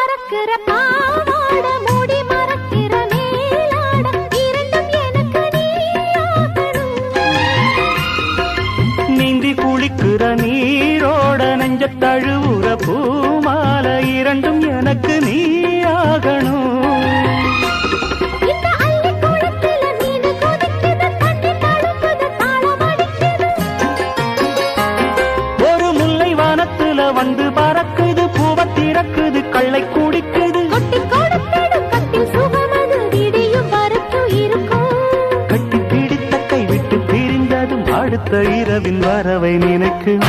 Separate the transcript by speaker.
Speaker 1: பறக்கிற பாவாட மூடி மறக்கிற மேலாட இரண்டும் எனக்கு நீயாகணும்.
Speaker 2: நீந்தி குளிக்கிற நீரோட நெஞ்ச தழுவுற பூமால இரண்டும் எனக்கு நீயாகணும். ஒரு முல்லை வானத்துல வந்து பறக்குது பூவ திறக்குது கள்ளை குடிக்குது. கட்டி பிடித்த கை விட்டு பிரிந்ததும் அடுத்த இரவின் வரவை நினைக்கும்.